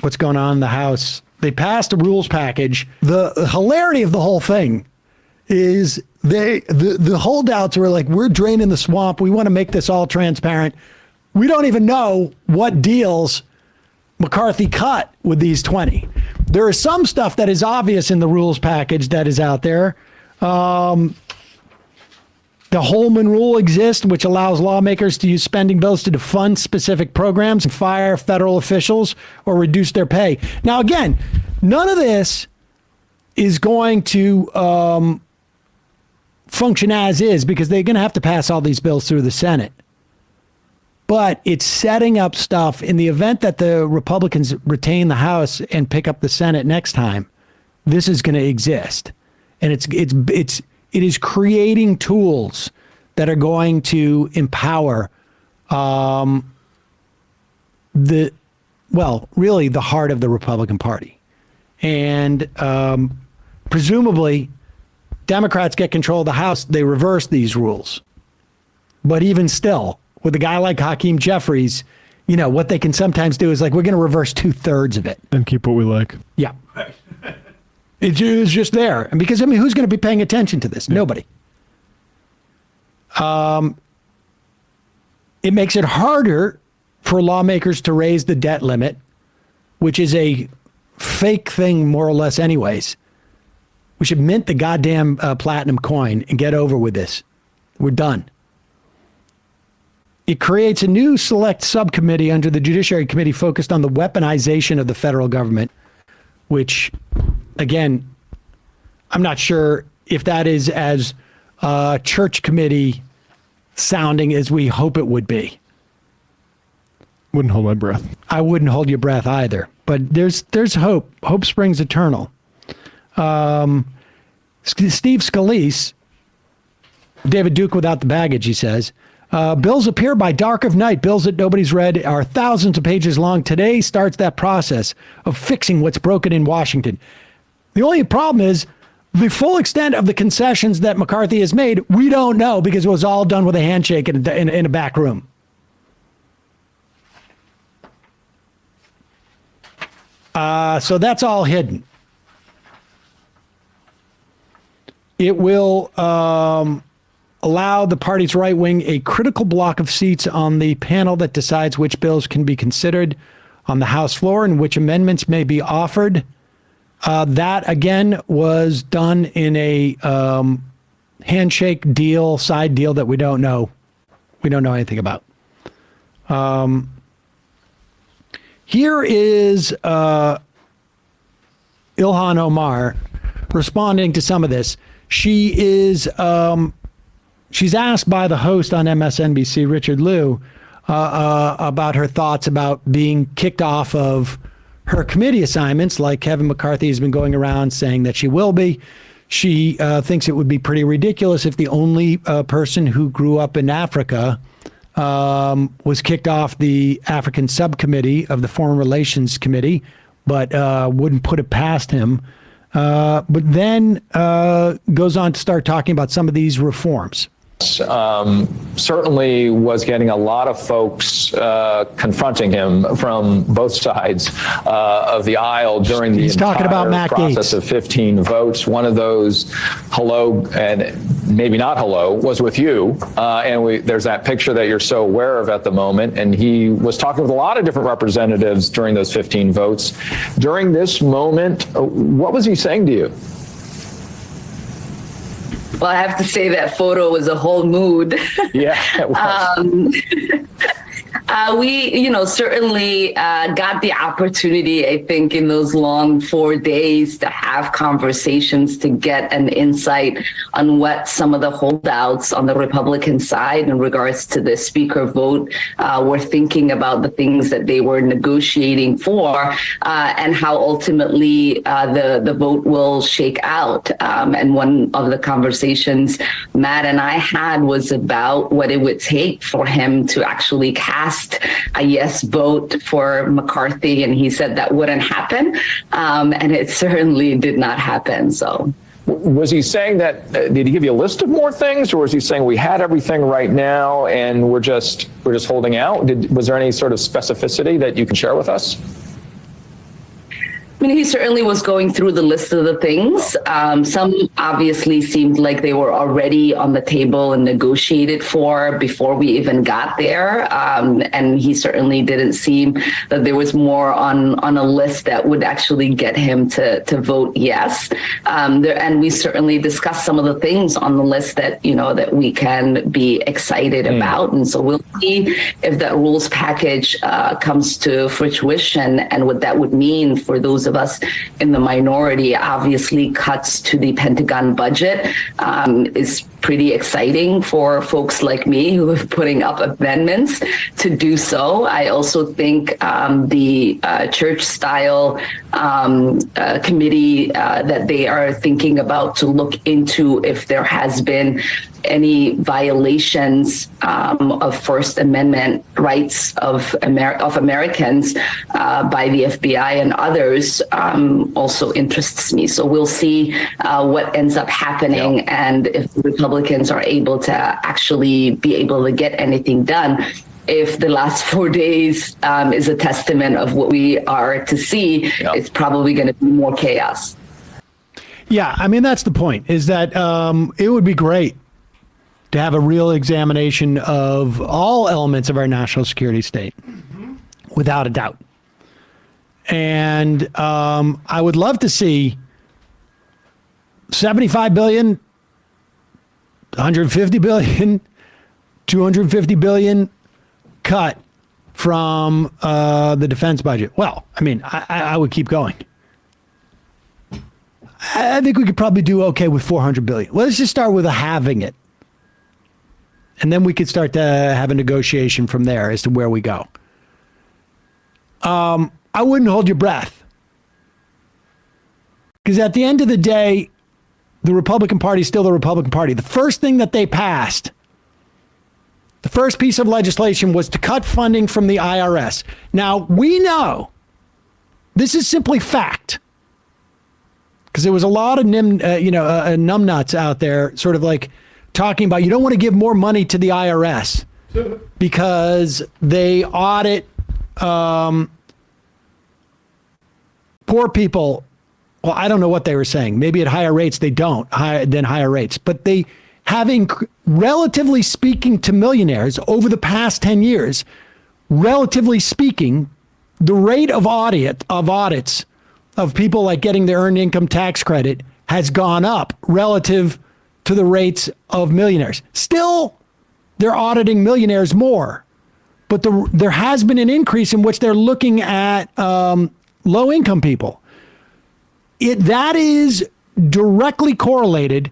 what's going on in the House. They passed a rules package. The hilarity of the whole thing is the holdouts were like, we're draining the swamp. We want to make this all transparent. We don't even know what deals McCarthy cut with these 20. There is some stuff that is obvious in the rules package that is out there. The Holman Rule exists, which allows lawmakers to use spending bills to defund specific programs and fire federal officials or reduce their pay. Now, again, none of this is going to function as is because they're going to have to pass all these bills through the Senate. But it's setting up stuff in the event that the Republicans retain the House and pick up the Senate next time. This is going to exist, and it is creating tools that are going to empower really the heart of the Republican Party. And presumably, Democrats get control of the House, they reverse these rules. But even still, with a guy like Hakeem Jeffries, what they can sometimes do is like, we're going to reverse 2/3 of it. And keep what we like. Yeah. It's just there. And because, who's going to be paying attention to this? Yeah. Nobody. It makes it harder for lawmakers to raise the debt limit, which is a fake thing more or less anyways. We should mint the goddamn platinum coin and get over with this. We're done. It creates a new select subcommittee under the Judiciary Committee focused on the weaponization of the federal government, which, again, I'm not sure if that is as church committee sounding as we hope it would be. Wouldn't hold my breath. I wouldn't hold your breath either. But there's hope. Hope springs eternal. Steve Scalise, David Duke without the baggage, he says, bills appear by dark of night. Bills that nobody's read are thousands of pages long. Today starts that process of fixing what's broken in Washington. The only problem is the full extent of the concessions that McCarthy has made, we don't know because it was all done with a handshake in a back room. So that's all hidden. It will allow the party's right wing a critical block of seats on the panel that decides which bills can be considered on the House floor and which amendments may be offered. That, again, was done in a handshake deal, side deal that we don't know. We don't know anything about. Here is Ilhan Omar responding to some of this. She is she's asked by the host on MSNBC, Richard Liu, about her thoughts about being kicked off of her committee assignments, like Kevin McCarthy has been going around saying that she will be. She thinks it would be pretty ridiculous if the only person who grew up in Africa was kicked off the African subcommittee of the Foreign Relations Committee, but wouldn't put it past him. But then goes on to start talking about some of these reforms. Certainly was getting a lot of folks confronting him from both sides of the aisle during the entire process of 15 votes. One of those, hello, and maybe not hello, was with you. And there's that picture that you're so aware of at the moment. And he was talking with a lot of different representatives during those 15 votes. During this moment, what was he saying to you? Well, I have to say that photo was a whole mood. Yeah, it was. We, certainly got the opportunity, I think, in those long 4 days to have conversations to get an insight on what some of the holdouts on the Republican side in regards to the speaker vote were thinking about the things that they were negotiating for and how ultimately the vote will shake out. And one of the conversations Matt and I had was about what it would take for him to actually cast a yes vote for McCarthy, and he said that wouldn't happen, and it certainly did not happen. So, was he saying that? Did he give you a list of more things, or was he saying we had everything right now and we're just holding out? Was there any sort of specificity that you can share with us? I mean, he certainly was going through the list of the things. Some obviously seemed like they were already on the table and negotiated for before we even got there. And he certainly didn't seem that there was more on a list that would actually get him to vote yes. And we certainly discussed some of the things on the list that, you know, that we can be excited about. And so we'll see if that rules package comes to fruition and what that would mean for those of us in the minority. Obviously, cuts to the Pentagon budget is pretty exciting for folks like me who are putting up amendments to do so. I also think the church-style committee that they are thinking about to look into if there has been any violations of First Amendment rights of Americans by the FBI and others also interests me. So we'll see what ends up happening and if the Republicans are able to actually be able to get anything done. If the last 4 days is a testament of what we are to see, it's probably going to be more chaos. Yeah, I mean, that's the point, is that it would be great to have a real examination of all elements of our national security state, without a doubt. And I would love to see $75 billion, $150 billion, $250 billion cut from the defense budget. Well, I mean, I would keep going. I think we could probably do okay with $400 billion. Let's just start with halving it. And then we could start to have a negotiation from there as to where we go. I wouldn't hold your breath. Because at the end of the day, the Republican Party is still the Republican Party. The first thing that they passed, the first piece of legislation was to cut funding from the IRS. Now, we know this is simply fact. Because there was a lot of numbnuts out there sort of like talking about you don't want to give more money to the IRS because they audit poor people. Well, I don't know what they were saying. Maybe at higher rates they don't, higher rates. But they having, relatively speaking to millionaires over the past 10 years, relatively speaking, the rate of audits of people like getting their earned income tax credit has gone up relative to the rates of millionaires. Still, they're auditing millionaires more, but there has been an increase in which they're looking at low-income people. That is directly correlated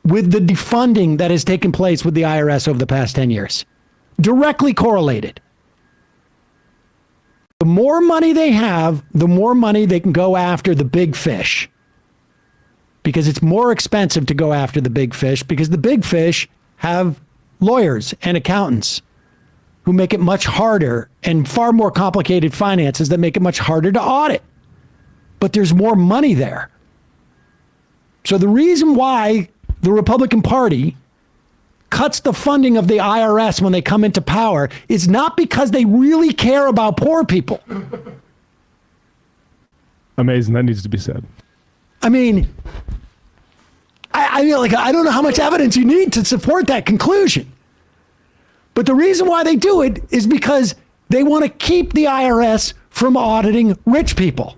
with the defunding that has taken place with the IRS over the past 10 years. Directly correlated. The more money they have, the more money they can go after the big fish. Because it's more expensive to go after the big fish because the big fish have lawyers and accountants who make it much harder and far more complicated finances that make it much harder to audit. But there's more money there. So the reason why the Republican Party cuts the funding of the IRS when they come into power is not because they really care about poor people. Amazing. That needs to be said. I mean, I don't know how much evidence you need to support that conclusion. But the reason why they do it is because they want to keep the IRS from auditing rich people.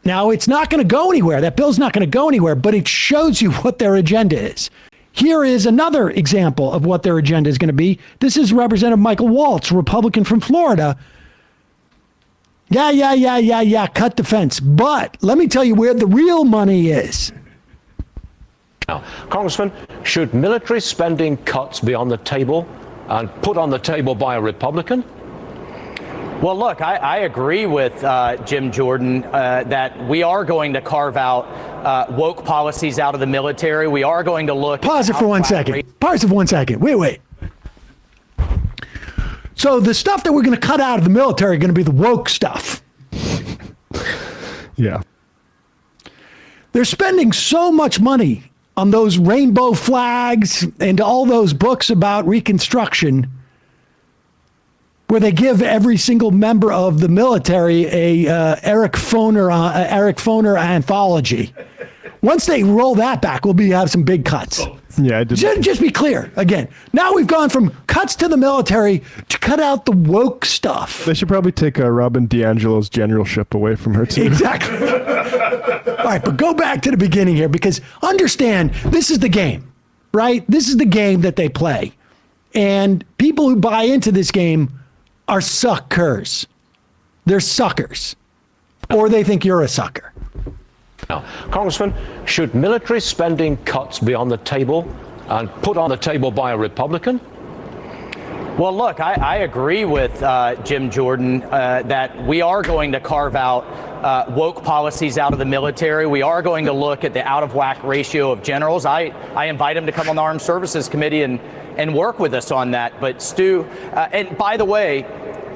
Now, it's not going to go anywhere. That bill's not going to go anywhere, but it shows you what their agenda is. Here is another example of what their agenda is going to be. This is Representative Michael Waltz, Republican from Florida. Yeah, cut defense. But let me tell you where the real money is. Now, Congressman, should military spending cuts be on the table and put on the table by a Republican? Well, look, I agree with Jim Jordan that we are going to carve out woke policies out of the military. We are going to look... Pause it for 1 second. Pause it for 1 second. Wait. So the stuff that we're going to cut out of the military are going to be the woke stuff. Yeah. They're spending so much money on those rainbow flags and all those books about Reconstruction where they give every single member of the military a Eric Foner anthology. Once they roll that back, we'll have some big cuts. Yeah, I did. Just be clear again. Now we've gone from cuts to the military to cut out the woke stuff. They should probably take Robin DiAngelo's generalship away from her too. Exactly. All right, but go back to the beginning here, because understand this is the game, right? This is the game that they play, and people who buy into this game are suckers. They're suckers, or they think you're a sucker. Now, Congressman, should military spending cuts be on the table and put on the table by a Republican? Well, look, I agree with Jim Jordan that we are going to carve out woke policies out of the military. We are going to look at the out-of-whack ratio of generals. I invite him to come on the Armed Services Committee and work with us on that. But Stu, and by the way,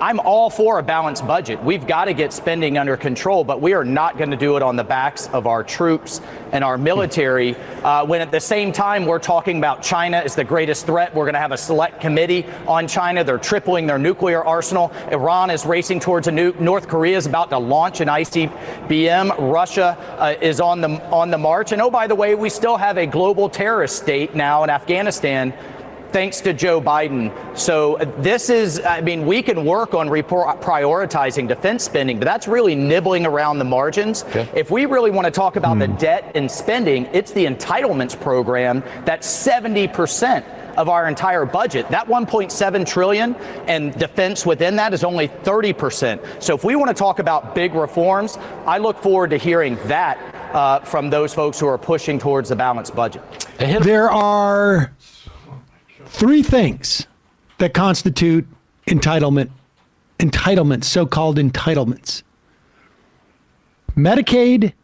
I'm all for a balanced budget. We've got to get spending under control, but we are not going to do it on the backs of our troops and our military when at the same time we're talking about China as the greatest threat. We're going to have a select committee on China. They're tripling their nuclear arsenal. Iran is racing towards a nuke. North Korea is about to launch an ICBM. Russia is on the march. And oh, by the way, we still have a global terrorist state now in Afghanistan, thanks to Joe Biden. So this is, I mean, we can work on prioritizing defense spending, but that's really nibbling around the margins. Okay. If we really want to talk about the debt and spending, it's the entitlements program. That's 70% of our entire budget. That 1.7 trillion and defense within that is only 30%. So if we want to talk about big reforms, I look forward to hearing that from those folks who are pushing towards a balanced budget. There are three things that constitute entitlements, so-called entitlements: Medicaid,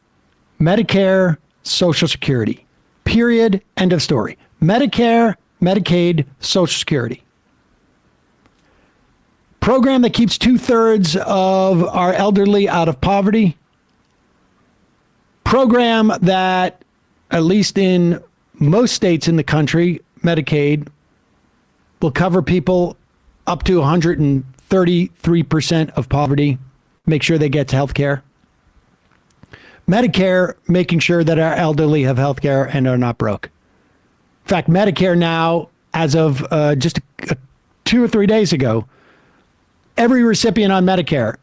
Medicare, Social Security. Period. End of story. Medicare, Medicaid, Social Security. Program that keeps 2/3 of our elderly out of poverty. Program that, at least in most states in the country, Medicaid will cover people up to 133% of poverty, make sure they get to health care. Medicare, making sure that our elderly have health care and are not broke. In fact, Medicare now, as of just 2 or 3 days ago, every recipient on Medicare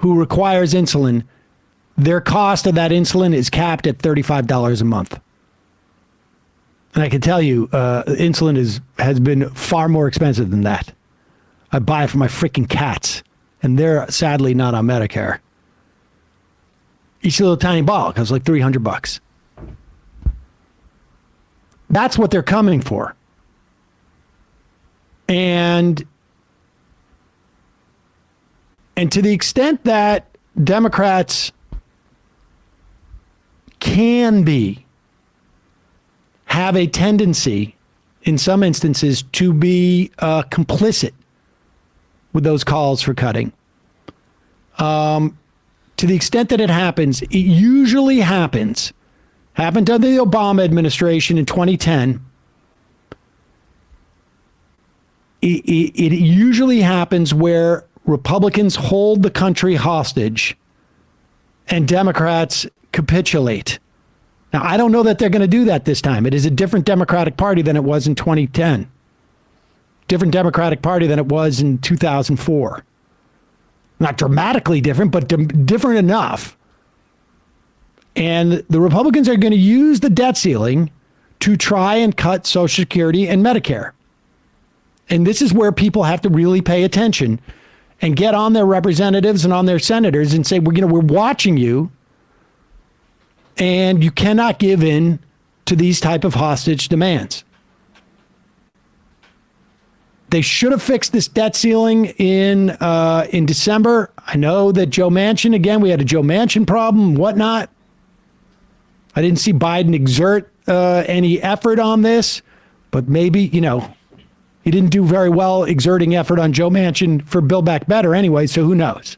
who requires insulin, their cost of that insulin is capped at $35 a month. And I can tell you, insulin has been far more expensive than that. I buy it for my freaking cats, and they're sadly not on Medicare. Each little tiny ball costs like $300. That's what they're coming for. And to the extent that Democrats have a tendency, in some instances, to be complicit with those calls for cutting. To the extent that it happens, it usually happened under the Obama administration in 2010. It usually happens where Republicans hold the country hostage and Democrats capitulate. Now, I don't know that they're going to do that this time. It is a different Democratic Party than it was in 2010. Different Democratic Party than it was in 2004. Not dramatically different, but different enough. And the Republicans are going to use the debt ceiling to try and cut Social Security and Medicare. And this is where people have to really pay attention and get on their representatives and on their senators and say, we're watching you. And you cannot give in to these type of hostage demands. They should have fixed this debt ceiling in December. I know that Joe Manchin, again, we had a Joe Manchin problem and whatnot. I didn't see Biden exert any effort on this, but maybe, he didn't do very well exerting effort on Joe Manchin for Build Back Better anyway, so who knows?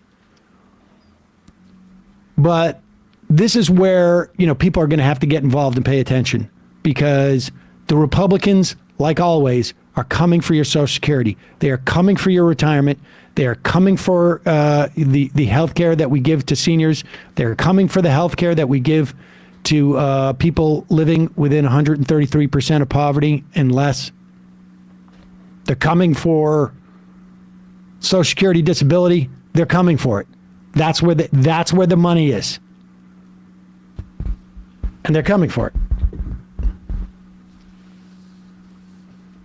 But this is where, people are going to have to get involved and pay attention, because the Republicans, like always, are coming for your Social Security. They are coming for your retirement. They are coming for the health care that we give to seniors. They're coming for the health care that we give to people living within 133% of poverty and less. They're coming for Social Security disability. They're coming for it. That's where the money is. And they're coming for it.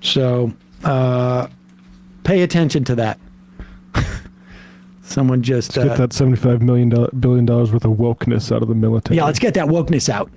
So pay attention to that. Someone just let's get that $75 billion worth of wokeness out of the military. Yeah, let's get that wokeness out.